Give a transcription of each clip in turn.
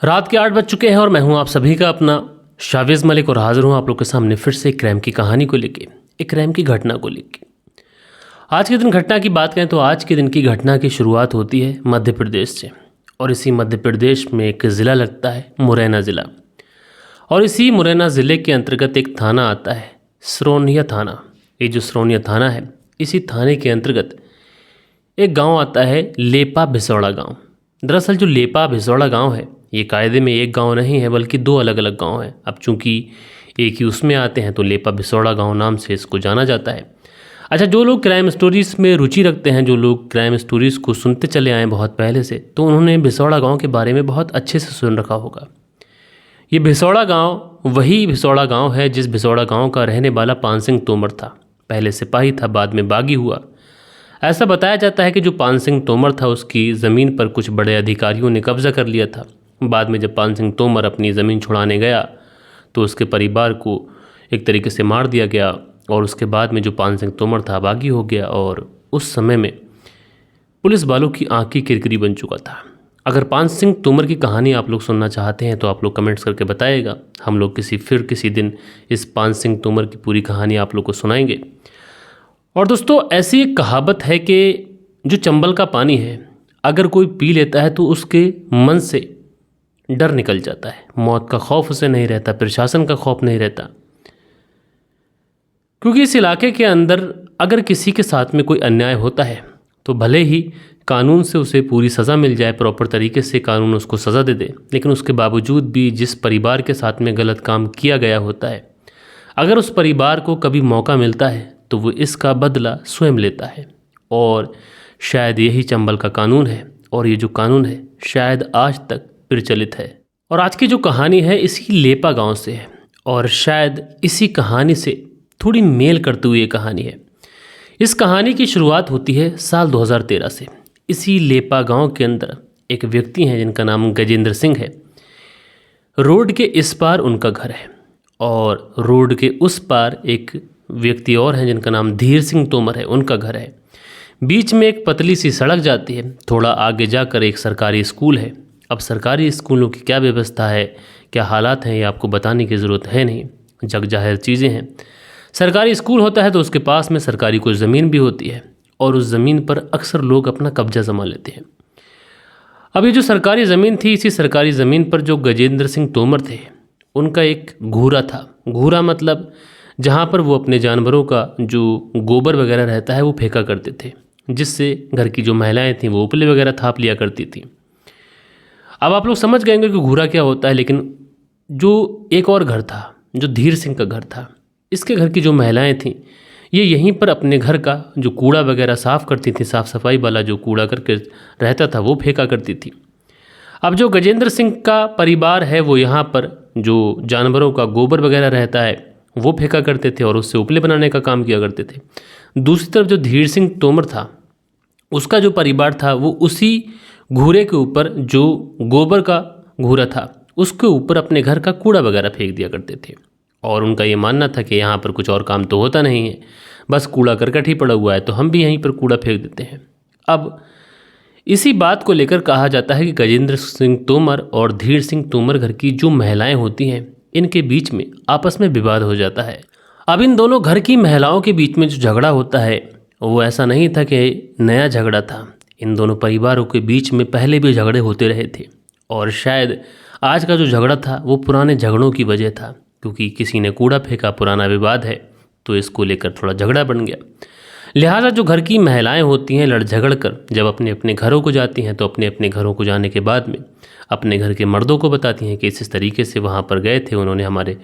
रात के 8 बज चुके हैं और मैं हूं आप सभी का अपना शाविज़ मलिक और हाजिर हूं आप लोग के सामने फिर से एक क्राइम की कहानी को लेके, एक क्राइम की घटना को लेके। आज के दिन घटना की बात करें तो आज के दिन की घटना की शुरुआत होती है मध्य प्रदेश से। और इसी मध्य प्रदेश में एक ज़िला लगता है मुरैना ज़िला। और इसी मुरैना ज़िले के अंतर्गत एक थाना आता है सिरोनिया थाना। ये जो सिरोनिया थाना है, इसी थाने के अंतर्गत एक गांव आता है लेपा भिसौड़ा गांव। दरअसल जो लेपा भिसौड़ा गांव है, ये कायदे में एक गांव नहीं है बल्कि दो अलग अलग गांव हैं। अब चूंकि एक ही उसमें आते हैं तो लेपा भिसौड़ा गांव नाम से इसको जाना जाता है। अच्छा, जो लोग क्राइम स्टोरीज़ में रुचि रखते हैं, जो लोग क्राइम स्टोरीज़ को सुनते चले आए बहुत पहले से, तो उन्होंने भिसौड़ा गाँव के बारे में बहुत अच्छे से सुन रखा होगा। ये भिसौड़ा गाँव वही भिसौड़ा गाँव है जिस भिसौड़ा गाँव का रहने वाला पान सिंह तोमर था। पहले सिपाही था, बाद में बागी हुआ। ऐसा बताया जाता है कि जो पान सिंह तोमर था उसकी ज़मीन पर कुछ बड़े अधिकारियों ने कब्जा कर लिया था। बाद में जब पान सिंह तोमर अपनी ज़मीन छुड़ाने गया तो उसके परिवार को एक तरीके से मार दिया गया और उसके बाद में जो पान सिंह तोमर था बागी हो गया। और उस समय में पुलिस वालों की आँख की किरकिरी बन चुका था। अगर पान सिंह तोमर की कहानी आप लोग सुनना चाहते हैं तो आप लोग कमेंट्स करके बताइएगा। हम लोग किसी दिन इस पान सिंह तोमर की पूरी कहानी आप लोग को सुनाएंगे। और दोस्तों, ऐसी एक कहावत है कि जो चंबल का पानी है अगर कोई पी लेता है तो उसके मन से डर निकल जाता है। मौत का खौफ उसे नहीं रहता, प्रशासन का खौफ नहीं रहता। क्योंकि इस इलाके के अंदर अगर किसी के साथ में कोई अन्याय होता है तो भले ही कानून से उसे पूरी सज़ा मिल जाए, प्रॉपर तरीके से कानून उसको सज़ा दे दे, लेकिन उसके बावजूद भी जिस परिवार के साथ में गलत काम किया गया होता है, अगर उस परिवार को कभी मौका मिलता है तो वो इसका बदला स्वयं लेता है। और शायद यही चंबल का कानून है। और ये जो कानून है शायद आज तक प्रचलित है। और आज की जो कहानी है इसी लेपा गांव से है और शायद इसी कहानी से थोड़ी मेल करते हुए ये कहानी है। इस कहानी की शुरुआत होती है साल 2013 से। इसी लेपा गांव के अंदर एक व्यक्ति हैं जिनका नाम गजेंद्र सिंह है। रोड के इस पार उनका घर है और रोड के उस पार एक व्यक्ति और हैं जिनका नाम धीर सिंह तोमर है, उनका घर है। बीच में एक पतली सी सड़क जाती है। थोड़ा आगे जाकर एक सरकारी स्कूल है। अब सरकारी स्कूलों की क्या व्यवस्था है, क्या हालात हैं, ये आपको बताने की ज़रूरत है नहीं, जग जाहिर चीज़ें हैं। सरकारी स्कूल होता है तो उसके पास में सरकारी कोई ज़मीन भी होती है और उस ज़मीन पर अक्सर लोग अपना कब्जा जमा लेते हैं। अब ये जो सरकारी ज़मीन थी, इसी सरकारी ज़मीन पर जो गजेंद्र सिंह तोमर थे उनका एक घूरा था। घूरा मतलब जहाँ पर वो अपने जानवरों का जो गोबर वगैरह रहता है वो फेंका करते थे, जिससे घर की जो महिलाएं थीं वो उपले वगैरह थाप लिया करती थी। अब आप लोग समझ गएंगे कि घूरा क्या होता है। लेकिन जो एक और घर था, जो धीर सिंह का घर था, इसके घर की जो महिलाएं थीं ये यहीं पर अपने घर का जो कूड़ा वगैरह साफ़ करती थी, साफ़ सफाई वाला जो कूड़ा करके रहता था वो फेंका करती थी। अब जो गजेंद्र सिंह का परिवार है वो यहाँ पर जो जानवरों का गोबर वगैरह रहता है वो फेंका करते थे और उससे उपले बनाने का काम किया करते थे। दूसरी तरफ जो धीर सिंह तोमर था उसका जो परिवार था वो उसी घूरे के ऊपर, जो गोबर का घूरा था उसके ऊपर अपने घर का कूड़ा वगैरह फेंक दिया करते थे। और उनका ये मानना था कि यहाँ पर कुछ और काम तो होता नहीं है, बस कूड़ा करकट ही पड़ा हुआ है तो हम भी यहीं पर कूड़ा फेंक देते हैं। अब इसी बात को लेकर कहा जाता है कि गजेंद्र सिंह तोमर और धीर सिंह तोमर घर की जो महिलाएं होती हैं इनके बीच में आपस में विवाद हो जाता है। अब इन दोनों घर की महिलाओं के बीच में जो झगड़ा होता है वो ऐसा नहीं था कि नया झगड़ा था। इन दोनों परिवारों के बीच में पहले भी झगड़े होते रहे थे और शायद आज का जो झगड़ा था वो पुराने झगड़ों की वजह था, क्योंकि किसी ने कूड़ा फेंका, पुराना विवाद है तो इसको लेकर थोड़ा झगड़ा बन गया। लिहाजा जो घर की महिलाएं होती हैं लड़ झगड़ कर जब अपने अपने घरों को जाती हैं तो अपने अपने घरों को जाने के बाद में अपने घर के मर्दों को बताती हैं कि इस तरीके से वहाँ पर गए थे, उन्होंने हमारे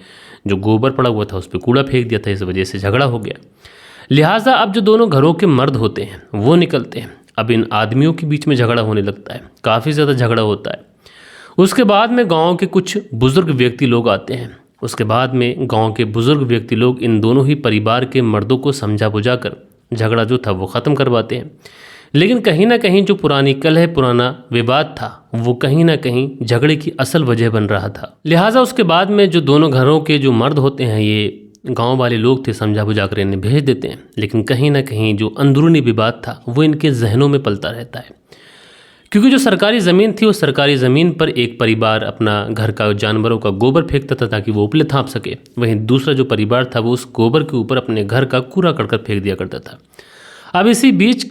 जो गोबर पड़ा हुआ था उस पर कूड़ा फेंक दिया था, इस वजह से झगड़ा हो गया। लिहाजा अब जो दोनों घरों के मर्द होते हैं वो निकलते हैं। अब इन आदमियों के बीच में झगड़ा होने लगता है, काफ़ी ज़्यादा झगड़ा होता है। उसके बाद में गाँव के कुछ बुज़ुर्ग व्यक्ति लोग आते हैं। उसके बाद में गाँव के बुज़ुर्ग व्यक्ति लोग इन दोनों ही परिवार के मर्दों को समझा बुझा कर झगड़ा जो था वो ख़त्म करवाते हैं। लेकिन कहीं ना कहीं जो पुरानी कलह, पुराना विवाद था वो कहीं ना कहीं झगड़े की असल वजह बन रहा था। लिहाजा उसके बाद में जो दोनों घरों के जो मर्द होते हैं ये गांव वाले लोग थे, समझा बुझा कर इन्हें भेज देते हैं। लेकिन कहीं ना कहीं जो अंदरूनी विवाद था वो इनके जहनों में पलता रहता है। क्योंकि जो सरकारी ज़मीन थी, उस सरकारी ज़मीन पर एक परिवार अपना घर का जानवरों का गोबर फेंकता था ताकि वो उपले थांप सके, वहीं दूसरा जो परिवार था वो उस गोबर के ऊपर अपने घर का कूड़ा करकट फेंक दिया करता था। अब इसी बीच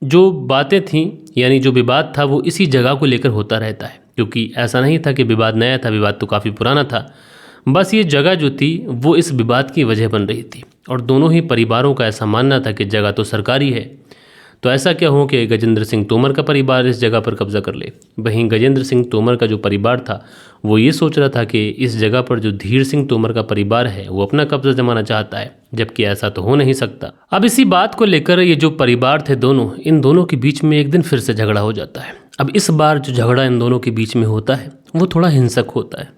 जो बातें थीं, यानी जो विवाद था, वो इसी जगह को लेकर होता रहता है, क्योंकि ऐसा नहीं था कि विवाद नया था, विवाद तो काफ़ी पुराना था। बस ये जगह जो थी वो इस विवाद की वजह बन रही थी, और दोनों ही परिवारों का ऐसा मानना था कि जगह तो सरकारी है, तो ऐसा क्या हो कि गजेंद्र सिंह तोमर का परिवार इस जगह पर कब्जा कर ले। वहीं गजेंद्र सिंह तोमर का जो परिवार था वो ये सोच रहा था कि इस जगह पर जो धीर सिंह तोमर का परिवार है वो अपना कब्जा जमाना चाहता है, जबकि ऐसा तो हो नहीं सकता। अब इसी बात को लेकर ये जो परिवार थे दोनों, इन दोनों के बीच में एक दिन फिर से झगड़ा हो जाता है। अब इस बार जो झगड़ा इन दोनों के बीच में होता है वो थोड़ा हिंसक होता है।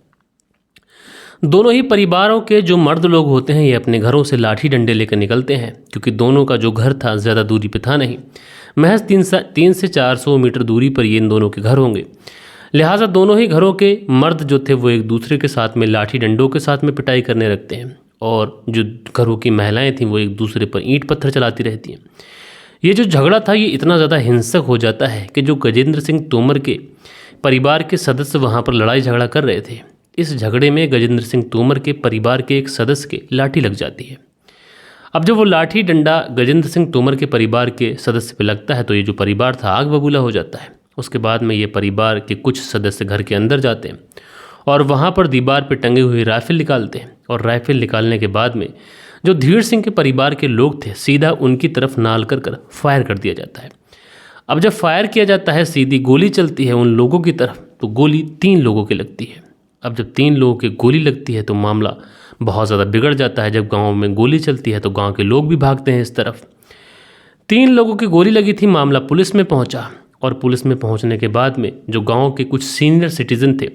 दोनों ही परिवारों के जो मर्द लोग होते हैं ये अपने घरों से लाठी डंडे लेकर निकलते हैं, क्योंकि दोनों का जो घर था ज़्यादा दूरी पे था नहीं, महज 3 से 400 मीटर दूरी पर ये इन दोनों के घर होंगे। लिहाजा दोनों ही घरों के मर्द जो थे वो एक दूसरे के साथ में लाठी डंडों के साथ में पिटाई करने लगते हैं, और जो घरों की महिलाएं थीं वो एक दूसरे पर ईंट पत्थर चलाती रहती हैं। ये जो झगड़ा था ये इतना ज़्यादा हिंसक हो जाता है कि जो गजेंद्र सिंह तोमर के परिवार के सदस्य वहाँ पर लड़ाई झगड़ा कर रहे थे, इस झगड़े में गजेंद्र सिंह तोमर के परिवार के एक सदस्य के लाठी लग जाती है। अब जब वो लाठी डंडा गजेंद्र सिंह तोमर के परिवार के सदस्य पे लगता है तो ये जो परिवार था आग बबूला हो जाता है। उसके बाद में ये परिवार के कुछ सदस्य घर के अंदर जाते हैं और वहाँ पर दीवार पर टंगे हुए राइफल निकालते हैं, और राइफल निकालने के बाद में जो धीर सिंह के परिवार के लोग थे सीधा उनकी तरफ नाल कर फायर कर दिया जाता है। अब जब फायर किया जाता है, सीधी गोली चलती है उन लोगों की तरफ, तो गोली 3 लोगों की लगती है। अब जब 3 लोगों की गोली लगती है तो मामला बहुत ज़्यादा बिगड़ जाता है। जब गांव में गोली चलती है तो गांव के लोग भी भागते हैं इस तरफ। 3 लोगों की गोली लगी थी, मामला पुलिस में पहुंचा, और पुलिस में पहुंचने के बाद में जो गांव के कुछ सीनियर सिटीजन थे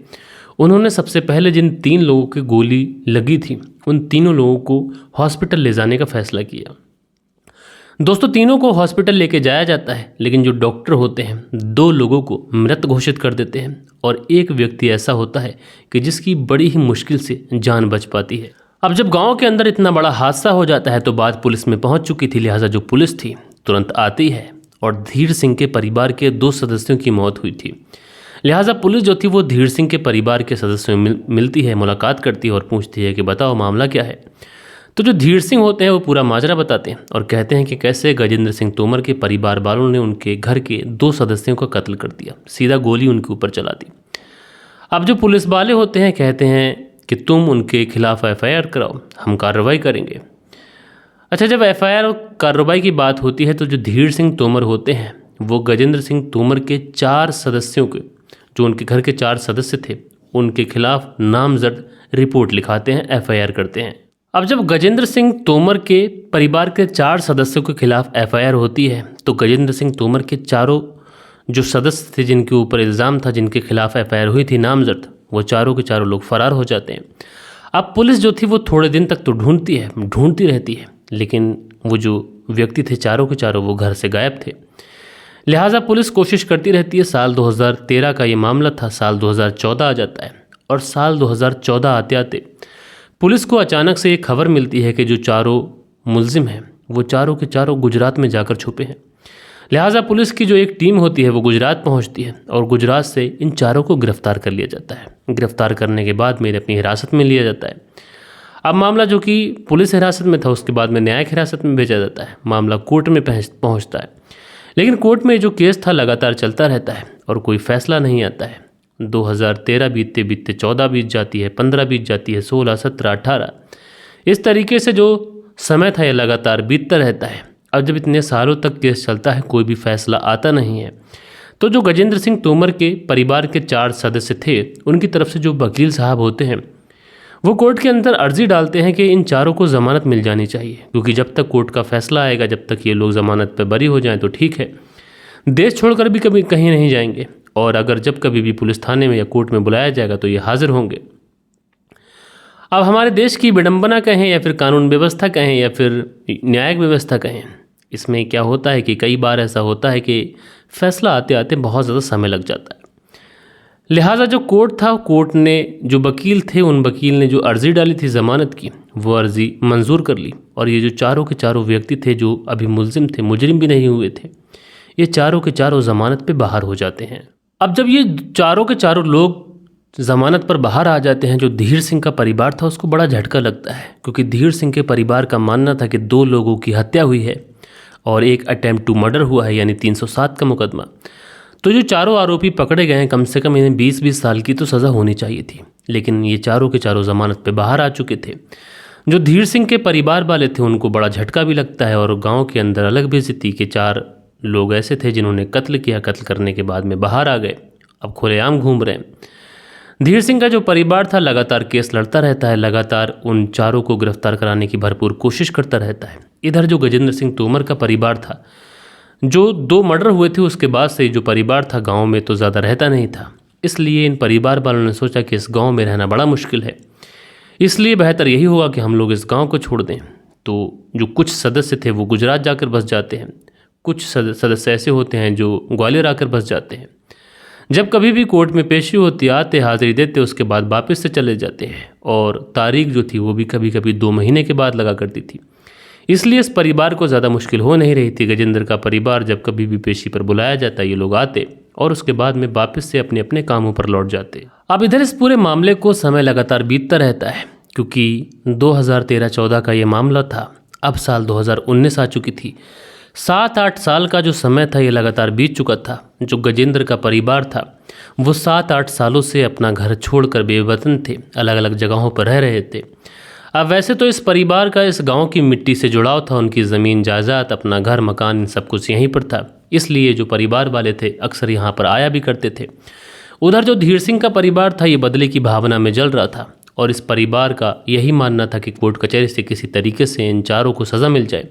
उन्होंने सबसे पहले जिन 3 लोगों की गोली लगी थी उन तीनों लोगों को हॉस्पिटल ले जाने का फैसला किया। दोस्तों, तीनों को हॉस्पिटल लेके जाया जाता है, लेकिन जो डॉक्टर होते हैं 2 लोगों को मृत घोषित कर देते हैं, और एक व्यक्ति ऐसा होता है कि जिसकी बड़ी ही मुश्किल से जान बच पाती है। अब जब गांव के अंदर इतना बड़ा हादसा हो जाता है तो बात पुलिस में पहुंच चुकी थी, लिहाजा जो पुलिस थी तुरंत आती है, और धीर सिंह के परिवार के 2 सदस्यों की मौत हुई थी। लिहाजा पुलिस जो थी वो धीर सिंह के परिवार के सदस्यों में मिलती है, मुलाकात करती है और पूछती है कि बताओ मामला क्या है। तो जो धीर सिंह होते हैं वो पूरा माजरा बताते हैं और कहते हैं कि कैसे गजेंद्र सिंह तोमर के परिवार वालों ने उनके घर के 2 सदस्यों का कत्ल कर दिया, सीधा गोली उनके ऊपर चला दी। अब जो पुलिस वाले होते हैं कहते हैं कि तुम उनके खिलाफ FIR कराओ, हम कार्रवाई करेंगे। अच्छा, जब FIR और कार्रवाई की बात होती है तो जो धीर सिंह तोमर होते हैं वो गजेंद्र सिंह तोमर के 4 सदस्यों के, जो उनके घर के 4 सदस्य थे, उनके खिलाफ नामजद रिपोर्ट लिखाते हैं, FIR करते हैं। अब जब गजेंद्र सिंह तोमर के परिवार के 4 सदस्यों के खिलाफ FIR होती है तो गजेंद्र सिंह तोमर के चारों जो सदस्य थे जिनके ऊपर इल्ज़ाम था, जिनके खिलाफ FIR हुई थी नामजद, वो चारों के चारों लोग फरार हो जाते हैं। अब पुलिस जो थी वो थोड़े दिन तक तो ढूंढती रहती है, लेकिन वो जो व्यक्ति थे चारों के चारों वो घर से गायब थे। लिहाजा पुलिस कोशिश करती रहती है। साल 2013 का ये मामला था, साल 2014 आ जाता है, और साल 2014 आते आते पुलिस को अचानक से एक खबर मिलती है कि जो चारों मुलजिम हैं वो चारों के चारों गुजरात में जाकर छुपे हैं। लिहाजा पुलिस की जो एक टीम होती है वो गुजरात पहुंचती है और गुजरात से इन चारों को गिरफ्तार कर लिया जाता है। गिरफ्तार करने के बाद में अपनी हिरासत में लिया जाता है। अब मामला जो कि पुलिस हिरासत में था उसके बाद में न्यायिक हिरासत में भेजा जाता है। मामला कोर्ट में पहुंचता है, लेकिन कोर्ट में जो केस था लगातार चलता रहता है और कोई फैसला नहीं आता है। 2013 बीतते बीतते 14 बीत जाती है, 15 बीत जाती है, 16, 17, 18, इस तरीके से जो समय था ये लगातार बीतता रहता है। अब जब इतने सालों तक केस चलता है कोई भी फैसला आता नहीं है, तो जो गजेंद्र सिंह तोमर के परिवार के 4 सदस्य थे उनकी तरफ से जो वकील साहब होते हैं वो कोर्ट के अंदर अर्जी डालते हैं कि इन चारों को ज़मानत मिल जानी चाहिए, क्योंकि जब तक कोर्ट का फैसला आएगा, जब तक ये लोग ज़मानत पर बरी हो जाएं तो ठीक है, देश छोड़कर भी कभी कहीं नहीं जाएंगे, और अगर जब कभी भी पुलिस थाने में या कोर्ट में बुलाया जाएगा तो ये हाजिर होंगे। अब हमारे देश की विडंबना कहें या फिर कानून व्यवस्था कहें या फिर न्यायिक व्यवस्था कहें, इसमें क्या होता है कि कई बार ऐसा होता है कि फैसला आते आते बहुत ज़्यादा समय लग जाता है। लिहाजा जो कोर्ट था, कोर्ट ने जो वकील थे उन वकील ने जो अर्जी डाली थी ज़मानत की वो अर्जी मंजूर कर ली, और ये जो चारों के चारों व्यक्ति थे जो अभी मुलजिम थे, मुजरिम भी नहीं हुए थे, ये चारों के चारों ज़मानत पे बाहर हो जाते हैं। अब जब ये चारों के चारों लोग ज़मानत पर बाहर आ जाते हैं, जो धीर सिंह का परिवार था उसको बड़ा झटका लगता है, क्योंकि धीर सिंह के परिवार का मानना था कि 2 लोगों की हत्या हुई है और एक अटेम्प्ट टू मर्डर हुआ है, यानी 307 का मुकदमा। तो जो चारों आरोपी पकड़े गए हैं, कम से कम इन्हें 20-20 साल की तो सज़ा होनी चाहिए थी, लेकिन ये चारों के चारों ज़मानत पे बाहर आ चुके थे। जो धीर सिंह के परिवार वाले थे उनको बड़ा झटका भी लगता है, और गांव के अंदर अलग बेइज्जती के 4 लोग ऐसे थे जिन्होंने कत्ल किया, कत्ल करने के बाद में बाहर आ गए, अब खुलेआम घूम रहे हैं। धीर सिंह का जो परिवार था लगातार केस लड़ता रहता है, लगातार उन चारों को गिरफ्तार कराने की भरपूर कोशिश करता रहता है। इधर जो गजेंद्र सिंह तोमर का परिवार था, जो 2 मर्डर हुए थे उसके बाद से जो परिवार था गांव में तो ज़्यादा रहता नहीं था, इसलिए इन परिवार वालों ने सोचा कि इस गांव में रहना बड़ा मुश्किल है, इसलिए बेहतर यही होगा कि हम लोग इस गांव को छोड़ दें। तो जो कुछ सदस्य थे वो गुजरात जाकर बस जाते हैं, कुछ सदस्य ऐसे होते हैं जो ग्वालियर आकर बस जाते हैं। जब कभी भी कोर्ट में पेशी होती, आते, हाजिरी देते, उसके बाद वापस से चले जाते हैं, और तारीख जो थी वो भी कभी कभी 2 महीने के बाद लगा करती थी, इसलिए इस परिवार को ज़्यादा मुश्किल हो नहीं रही थी। गजेंद्र का परिवार जब कभी भी पेशी पर बुलाया जाता, ये लोग आते और उसके बाद में वापस से अपने अपने कामों पर लौट जाते। अब इधर इस पूरे मामले को समय लगातार बीतता रहता है, क्योंकि 2013-14 का ये मामला था, अब साल 2019 आ चुकी थी। 7-8 साल का जो समय था ये लगातार बीत चुका था। जो गजेंद्र का परिवार था वो 7-8 सालों से अपना घर छोड़कर बेवतन थे, अलग अलग जगहों पर रह रहे थे। अब वैसे तो इस परिवार का इस गांव की मिट्टी से जुड़ाव था, उनकी ज़मीन जायदाद, अपना घर मकान, सब कुछ यहीं पर था, इसलिए जो परिवार वाले थे अक्सर यहाँ पर आया भी करते थे। उधर जो धीर सिंह का परिवार था ये बदले की भावना में जल रहा था, और इस परिवार का यही मानना था कि कोर्ट कचहरी से किसी तरीके से इन चारों को सज़ा मिल जाए।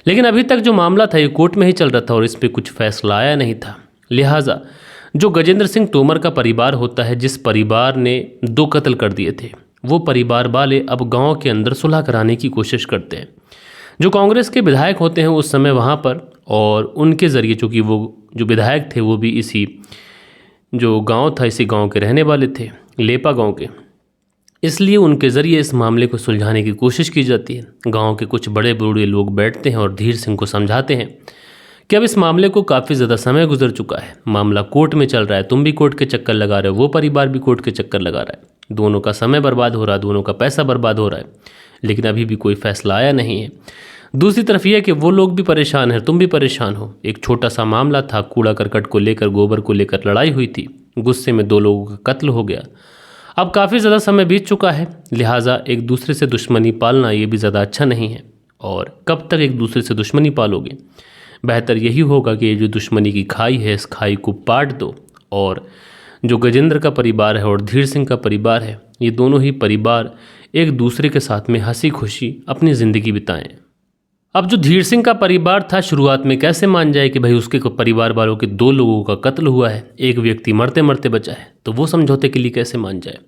लेकिन अभी तक जो मामला था ये कोर्ट में ही चल रहा था और इस पर कुछ फैसला आया नहीं था। लिहाजा जो गजेंद्र सिंह तोमर का परिवार होता है, जिस परिवार ने 2 कत्ल कर दिए थे, वो परिवार वाले अब गांव के अंदर सुलह कराने की कोशिश करते हैं। जो कांग्रेस के विधायक होते हैं उस समय वहाँ पर, और उनके ज़रिए, चूँकि वो जो विधायक थे वो भी इसी जो गाँव था इसी गाँव के रहने वाले थे, लेपा गाँव के, इसलिए उनके ज़रिए इस मामले को सुलझाने की कोशिश की जाती है। गांव के कुछ बड़े बूढ़े लोग बैठते हैं और धीर सिंह को समझाते हैं कि अब इस मामले को काफ़ी ज़्यादा समय गुजर चुका है, मामला कोर्ट में चल रहा है, तुम भी कोर्ट के चक्कर लगा रहे हो, वो परिवार भी कोर्ट के चक्कर लगा रहा है, दोनों का समय बर्बाद हो रहा है, दोनों का पैसा बर्बाद हो रहा है, लेकिन अभी भी कोई फैसला आया नहीं है। दूसरी तरफ यह कि वो लोग भी परेशान हैं, तुम भी परेशान हो। एक छोटा सा मामला था, कूड़ा करकट को लेकर, गोबर को लेकर लड़ाई हुई थी, गुस्से में 2 लोगों का कत्ल हो गया। अब काफ़ी ज़्यादा समय बीत चुका है, लिहाजा एक दूसरे से दुश्मनी पालना ये भी ज़्यादा अच्छा नहीं है, और कब तक एक दूसरे से दुश्मनी पालोगे। बेहतर यही होगा कि ये जो दुश्मनी की खाई है इस खाई को पाट दो, और जो गजेंद्र का परिवार है और धीर सिंह का परिवार है, ये दोनों ही परिवार एक दूसरे के साथ में हंसी खुशी अपनी ज़िंदगी बिताएं। अब जो धीर सिंह का परिवार था शुरुआत में कैसे मान जाए कि भाई उसके परिवार वालों के 2 लोगों का कत्ल हुआ है, एक व्यक्ति मरते मरते बचा है, तो वो समझौते के लिए कैसे मान जाए।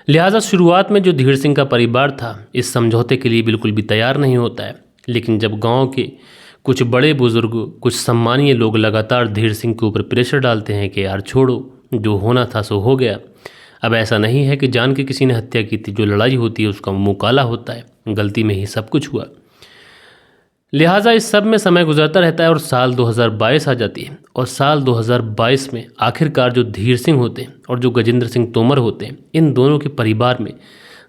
लिहाजा शुरुआत में जो धीर सिंह का परिवार था इस समझौते के लिए बिल्कुल भी तैयार नहीं होता है, लेकिन जब गांव के कुछ बड़े बुजुर्ग, कुछ सम्मानीय लोग लगातार धीर सिंह के ऊपर प्रेशर डालते हैं कि यार छोड़ो, जो होना था सो हो गया, अब ऐसा नहीं है कि जान के किसी ने हत्या की थी, जो लड़ाई होती है उसका मुँह काला होता है, गलती में ही सब कुछ हुआ। लिहाजा इस सब में समय गुजरता रहता है और साल 2022 आ जाती है, और साल 2022 में आखिरकार जो धीर सिंह होते हैं और जो गजेंद्र सिंह तोमर होते हैं, इन दोनों के परिवार में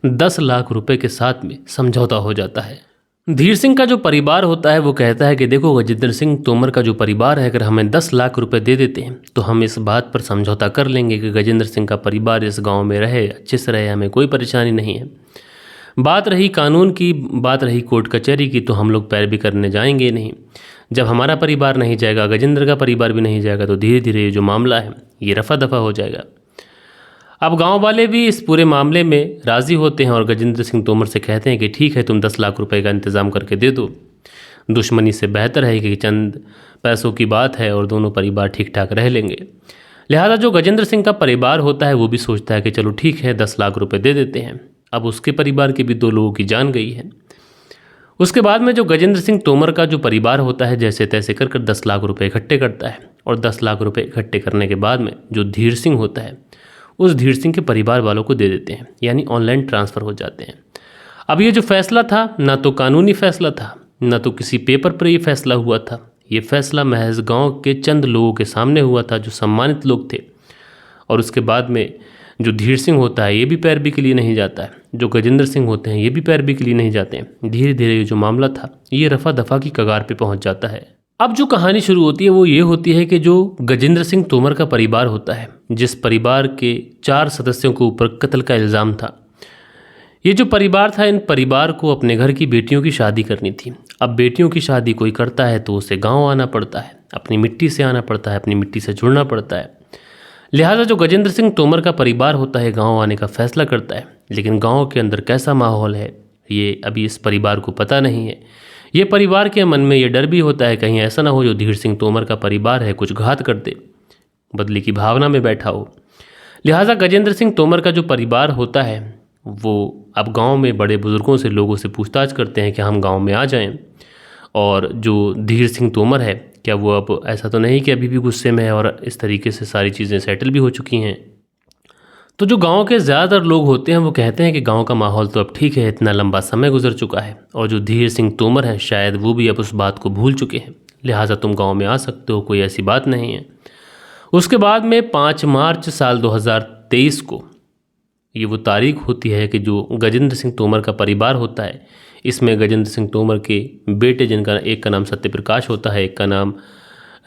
10 लाख रुपए के साथ में समझौता हो जाता है। धीर सिंह का जो परिवार होता है वो कहता है कि देखो गजेंद्र सिंह तोमर का जो परिवार है, अगर हमें 10 लाख रुपए दे देते हैं तो हम इस बात पर समझौता कर लेंगे कि गजेंद्र सिंह का परिवार इस गाँव में रहे, अच्छे से रहे, हमें कोई परेशानी नहीं है। बात रही कानून की, बात रही कोर्ट कचहरी की, तो हम लोग पैरवी करने जाएंगे नहीं। जब हमारा परिवार नहीं जाएगा, गजेंद्र का परिवार भी नहीं जाएगा, तो धीरे धीरे ये जो मामला है ये रफा दफा हो जाएगा। अब गांव वाले भी इस पूरे मामले में राज़ी होते हैं और गजेंद्र सिंह तोमर से कहते हैं कि ठीक है, तुम 10 लाख रुपए का इंतज़ाम करके दे दो, दुश्मनी से बेहतर है कि चंद पैसों की बात है और दोनों परिवार ठीक ठाक रह लेंगे। लिहाजा जो गजेंद्र सिंह का परिवार होता है वो भी सोचता है कि चलो ठीक है, 10 लाख रुपये दे देते हैं। अब उसके परिवार के भी 2 लोगों की जान गई है। उसके बाद में जो गजेंद्र सिंह तोमर का जो परिवार होता है जैसे तैसे कर 10 लाख रुपए इकट्ठे करता है, और 10 लाख रुपए इकट्ठे करने के बाद में जो धीर सिंह होता है उस धीर सिंह के परिवार वालों को दे देते हैं, यानी ऑनलाइन ट्रांसफ़र हो जाते हैं। अब ये जो फैसला था ना तो कानूनी फैसला था, ना तो किसी पेपर पर ये फैसला हुआ था, ये फैसला महज गांव के चंद लोगों के सामने हुआ था जो सम्मानित लोग थे। और उसके बाद में जो धीर सिंह होता है ये भी पैरवी के लिए नहीं जाता है, जो गजेंद्र सिंह होते हैं ये भी पैरवी के लिए नहीं जाते हैं। धीरे धीरे ये जो मामला था ये रफा दफा की कगार पे पहुंच जाता है। अब जो कहानी शुरू होती है वो ये होती है कि जो गजेंद्र सिंह तोमर का परिवार होता है, जिस परिवार के 4 सदस्यों के ऊपर कत्ल का इल्ज़ाम था, ये जो परिवार था, इन परिवार को अपने घर की बेटियों की शादी करनी थी। अब बेटियों की शादी कोई करता है तो उसे गांव आना पड़ता है, अपनी मिट्टी से आना पड़ता है, अपनी मिट्टी से जुड़ना पड़ता है। लिहाजा जो गजेंद्र सिंह तोमर का परिवार होता है गांव आने का फैसला करता है, लेकिन गांव के अंदर कैसा माहौल है ये अभी इस परिवार को पता नहीं है। ये परिवार के मन में ये डर भी होता है कहीं ऐसा ना हो जो धीर सिंह तोमर का परिवार है कुछ घात कर दे, बदले की भावना में बैठा हो। लिहाजा गजेंद्र सिंह तोमर का जो परिवार होता है वो अब गांव में बड़े बुजुर्गों से, लोगों से पूछताछ करते हैं कि हम गांव में आ जाएं। और जो धीर सिंह तोमर है, क्या वो अब ऐसा तो नहीं कि अभी भी गुस्से में है और इस तरीके से सारी चीज़ें सेटल भी हो चुकी हैं। तो जो गांव के ज़्यादातर लोग होते हैं वो कहते हैं कि गांव का माहौल तो अब ठीक है, इतना लंबा समय गुजर चुका है। और जो धीर सिंह तोमर हैं शायद वो भी अब उस बात को भूल चुके हैं, लिहाजा तुम गांव में आ सकते हो, कोई ऐसी बात नहीं है। उसके बाद में 5 मार्च साल 2023 को ये वो तारीख होती है कि जो गजेंद्र सिंह तोमर का परिवार होता है, इसमें गजेंद्र सिंह तोमर के बेटे, जिनका एक का नाम सत्यप्रकाश होता है, एक का नाम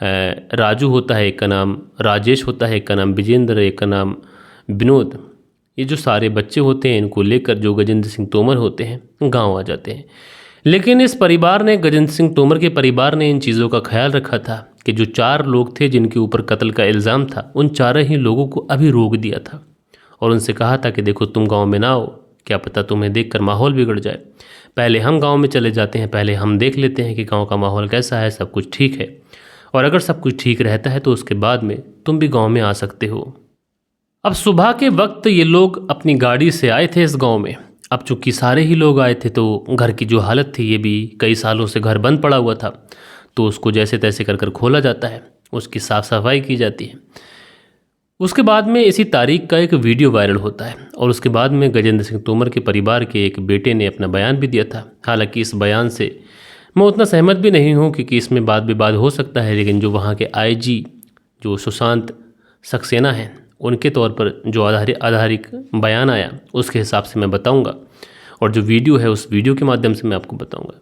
राजू होता है, एक का नाम राजेश होता है, एक का नाम विजेंद्र, एक का नाम विनोद, ये जो सारे बच्चे होते हैं इनको लेकर जो गजेंद्र सिंह तोमर होते हैं गांव आ जाते हैं। लेकिन इस परिवार ने, गजेंद्र सिंह तोमर के परिवार ने इन चीज़ों का ख्याल रखा था कि जो 4 लोग थे जिनके ऊपर कत्ल का इल्ज़ाम था, उन 4 ही लोगों को अभी रोक दिया था और उनसे कहा था कि देखो तुम गांव में ना आओ, क्या पता तुम्हें देखकर माहौल बिगड़ जाए, पहले हम गांव में चले जाते हैं, पहले हम देख लेते हैं कि गांव का माहौल कैसा है, सब कुछ ठीक है, और अगर सब कुछ ठीक रहता है तो उसके बाद में तुम भी गांव में आ सकते हो। अब सुबह के वक्त ये लोग अपनी गाड़ी से आए थे इस गांव में। अब चूँकि सारे ही लोग आए थे तो घर की जो हालत थी, ये भी कई सालों से घर बंद पड़ा हुआ था, तो उसको जैसे तैसे कर खोला जाता है, उसकी साफ़ सफाई की जाती है। उसके बाद में इसी तारीख का एक वीडियो वायरल होता है और उसके बाद में गजेंद्र सिंह तोमर के परिवार के एक बेटे ने अपना बयान भी दिया था। हालांकि इस बयान से मैं उतना सहमत भी नहीं हूँ क्योंकि इसमें वाद विवाद हो सकता है, लेकिन जो वहाँ के आईजी जो सुशांत सक्सेना हैं, उनके तौर पर जो आधारिक बयान आया उसके हिसाब से मैं बताऊँगा, और जो वीडियो है उस वीडियो के माध्यम से मैं आपको बताऊँगा।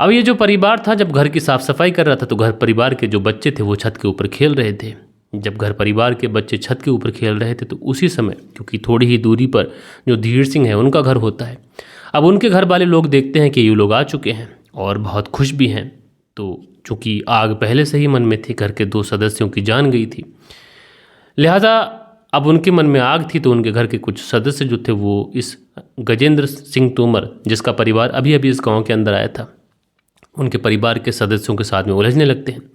अब ये जो परिवार था जब घर की साफ़ सफाई कर रहा था तो घर परिवार के जो बच्चे थे वो छत के ऊपर खेल रहे थे। जब घर परिवार के बच्चे छत के ऊपर खेल रहे थे तो उसी समय, क्योंकि थोड़ी ही दूरी पर जो धीर सिंह है उनका घर होता है, अब उनके घर वाले लोग देखते हैं कि ये लोग आ चुके हैं और बहुत खुश भी हैं। तो चूँकि आग पहले से ही मन में थी, घर के 2 सदस्यों की जान गई थी, लिहाजा अब उनके मन में आग थी, तो उनके घर के कुछ सदस्य जो थे वो इस गजेंद्र सिंह तोमर, जिसका परिवार अभी अभी इस गाँव के अंदर आया था, उनके परिवार के सदस्यों के साथ में उलझने लगते हैं।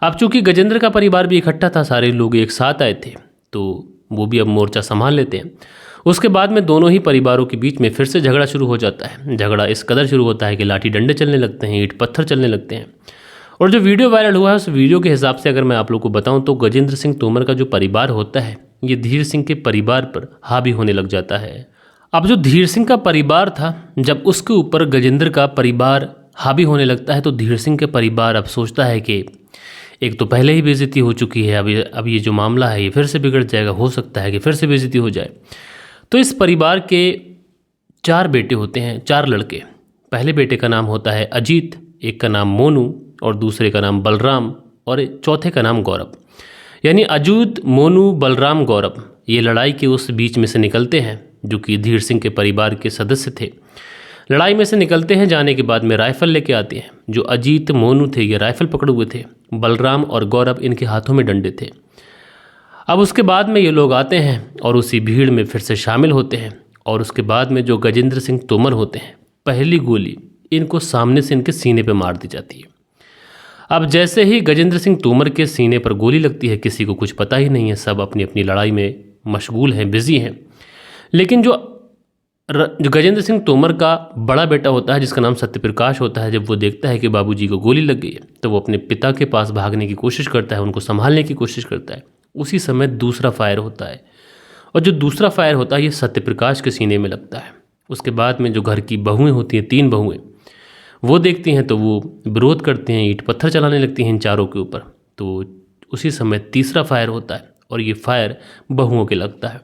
अब चूंकि गजेंद्र का परिवार भी इकट्ठा था, सारे लोग एक साथ आए थे, तो वो भी अब मोर्चा संभाल लेते हैं। उसके बाद में दोनों ही परिवारों के बीच में फिर से झगड़ा शुरू हो जाता है। झगड़ा इस कदर शुरू होता है कि लाठी डंडे चलने लगते हैं, ईंट पत्थर चलने लगते हैं। और जो वीडियो वायरल हुआ है उस वीडियो के हिसाब से अगर मैं आप लोग को बताऊं तो गजेंद्र सिंह तोमर का जो परिवार होता है ये धीर सिंह के परिवार पर हावी होने लग जाता है। अब जो धीर सिंह का परिवार था, जब उसके ऊपर गजेंद्र का परिवार हावी होने लगता है तो धीर सिंह के परिवार अब सोचता है कि एक तो पहले ही बेइज्जती हो चुकी है, अब ये जो मामला है ये फिर से बिगड़ जाएगा, हो सकता है कि फिर से बेइज्जती हो जाए। तो इस परिवार के 4 बेटे होते हैं, 4 लड़के। पहले बेटे का नाम होता है अजीत, एक का नाम मोनू और दूसरे का नाम बलराम और चौथे का नाम गौरव। यानी अजूत, मोनू, बलराम, गौरव ये लड़ाई के उस बीच में से निकलते हैं जो कि धीर सिंह के परिवार के सदस्य थे। लड़ाई में से निकलते हैं, जाने के बाद में राइफल लेके आते हैं। जो अजीत, मोनू थे ये राइफल पकड़े हुए थे, बलराम और गौरव इनके हाथों में डंडे थे। अब उसके बाद में ये लोग आते हैं और उसी भीड़ में फिर से शामिल होते हैं और उसके बाद में जो गजेंद्र सिंह तोमर होते हैं, पहली गोली इनको सामने से इनके सीने पे मार दी जाती है। अब जैसे ही गजेंद्र सिंह तोमर के सीने पर गोली लगती है, किसी को कुछ पता ही नहीं है, सब अपनी अपनी लड़ाई में मशगूल हैं, बिजी हैं। लेकिन जो गजेंद्र सिंह तोमर का बड़ा बेटा होता है जिसका नाम सत्यप्रकाश होता है, जब वो देखता है कि बाबूजी को गोली लग गई है तो वो अपने पिता के पास भागने की कोशिश करता है, उनको संभालने की कोशिश करता है। उसी समय दूसरा फायर होता है और जो दूसरा फायर होता है ये सत्यप्रकाश के सीने में लगता है। उसके बाद में जो घर की बहुएं होती हैं, 3 बहुएं, वो देखती हैं तो वो विरोध करते हैं, ईंट पत्थर चलाने लगती हैं इन चारों के ऊपर। तो उसी समय तीसरा फायर होता है और ये फायर बहुओं के लगता है।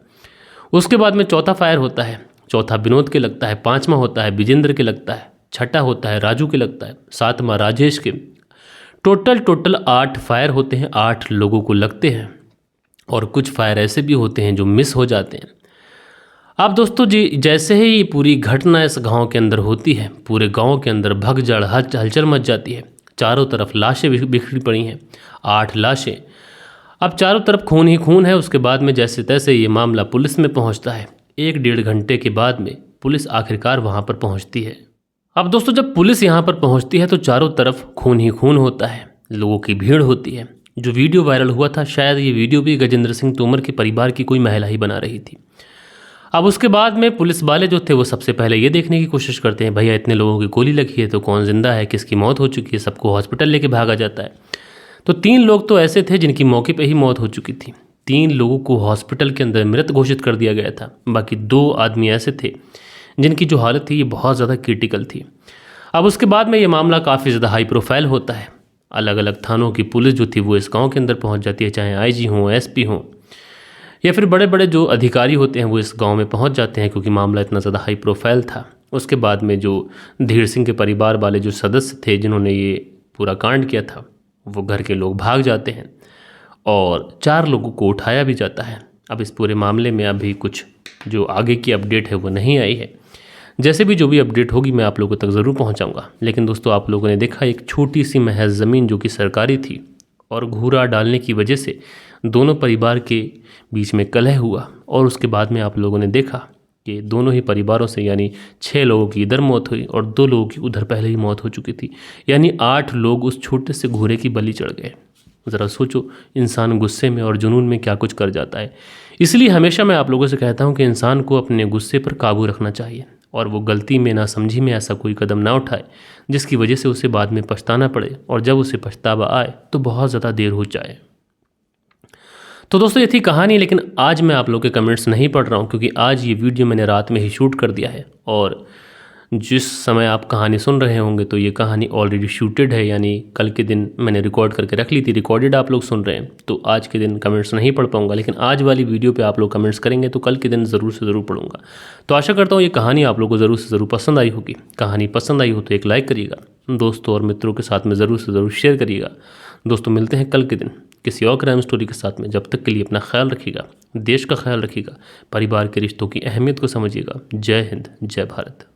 उसके बाद में चौथा फायर होता है, चौथा विनोद के लगता है, पांचवा होता है विजेंद्र के लगता है, छठा होता है राजू के लगता है, सातवां राजेश के। टोटल 8 फायर होते हैं, 8 लोगों को लगते हैं। और कुछ फायर ऐसे भी होते हैं जो मिस हो जाते हैं। अब दोस्तों जी, जैसे ही ये पूरी घटना इस गांव के अंदर होती है, पूरे गांव के अंदर भगदड़ हलचल मच जाती है। चारों तरफ लाशें बिखरी पड़ी हैं, 8 लाशें। अब चारों तरफ खून ही खून है। उसके बाद में जैसे तैसे ये मामला पुलिस में पहुंचता है। 1-1.5 घंटे के बाद में पुलिस आखिरकार वहां पर पहुंचती है। अब दोस्तों, जब पुलिस यहाँ पर पहुंचती है तो चारों तरफ खून ही खून होता है, लोगों की भीड़ होती है। जो वीडियो वायरल हुआ था, शायद ये वीडियो भी गजेंद्र सिंह तोमर के परिवार की कोई महिला ही बना रही थी। अब उसके बाद में पुलिस वाले जो थे वो सबसे पहले ये देखने की कोशिश करते हैं, भैया इतने लोगों की गोली लगी है तो कौन जिंदा है, किसकी मौत हो चुकी है। सबको हॉस्पिटल लेके भागा जाता है। तो 3 लोग तो ऐसे थे जिनकी मौके पे ही मौत हो चुकी थी। 3 लोगों को हॉस्पिटल के अंदर मृत घोषित कर दिया गया था। बाकी 2 आदमी ऐसे थे जिनकी जो हालत थी ये बहुत ज़्यादा क्रिटिकल थी। अब उसके बाद में ये मामला काफ़ी ज़्यादा हाई प्रोफाइल होता है। अलग अलग थानों की पुलिस जो थी वो इस गांव के अंदर पहुंच जाती है, चाहे आईजी हों, एसपी हों या फिर बड़े बड़े जो अधिकारी होते हैं वो इस गांव में पहुंच जाते हैं, क्योंकि मामला इतना ज़्यादा हाई प्रोफाइल था। उसके बाद में जो धीर सिंह के परिवार वाले जो सदस्य थे जिन्होंने ये पूरा कांड किया था, वो घर के लोग भाग जाते हैं और 4 लोगों को उठाया भी जाता है। अब इस पूरे मामले में अभी कुछ जो आगे की अपडेट है वो नहीं आई है। जैसे भी जो भी अपडेट होगी मैं आप लोगों तक ज़रूर पहुंचाऊंगा। लेकिन दोस्तों, आप लोगों ने देखा एक छोटी सी महज ज़मीन जो कि सरकारी थी और घूरा डालने की वजह से दोनों परिवार के बीच में कलह हुआ। और उसके बाद में आप लोगों ने देखा कि दोनों ही परिवारों से यानी 6 लोगों की इधर मौत हुई और 2 लोगों की उधर पहले ही मौत हो चुकी थी। यानी 8 लोग उस छोटे से घूरे की बलि चढ़ गए। ज़रा सोचो, इंसान गुस्से में और जुनून में क्या कुछ कर जाता है। इसलिए हमेशा मैं आप लोगों से कहता हूँ कि इंसान को अपने गुस्से पर काबू रखना चाहिए और वो गलती में, नासमझी में ऐसा कोई कदम ना उठाए जिसकी वजह से उसे बाद में पछताना पड़े और जब उसे पछतावा आए तो बहुत ज़्यादा देर हो जाए। तो दोस्तों, ये थी कहानी। लेकिन आज मैं आप लोगों के कमेंट्स नहीं पढ़ रहा हूँ, क्योंकि आज ये वीडियो मैंने रात में ही शूट कर दिया है और जिस समय आप कहानी सुन रहे होंगे तो ये कहानी ऑलरेडी शूटेड है, यानी कल के दिन मैंने रिकॉर्ड करके रख ली थी। रिकॉर्डेड आप लोग सुन रहे हैं तो आज के दिन कमेंट्स नहीं पढ़ पाऊंगा, लेकिन आज वाली वीडियो पे आप लोग कमेंट्स करेंगे तो कल के दिन ज़रूर से ज़रूर पढ़ूंगा। तो आशा करता हूँ ये कहानी आप लोगों को ज़रूर से ज़रूर पसंद आई होगी। कहानी पसंद आई हो तो एक लाइक करिएगा, दोस्तों और मित्रों के साथ में ज़रूर से ज़रूर शेयर करिएगा। दोस्तों, मिलते हैं कल के दिन किसी और क्राइम स्टोरी के साथ में। जब तक के लिए अपना ख्याल रखिएगा, देश का ख्याल रखिएगा, परिवार के रिश्तों की अहमियत को समझिएगा। जय हिंद, जय भारत।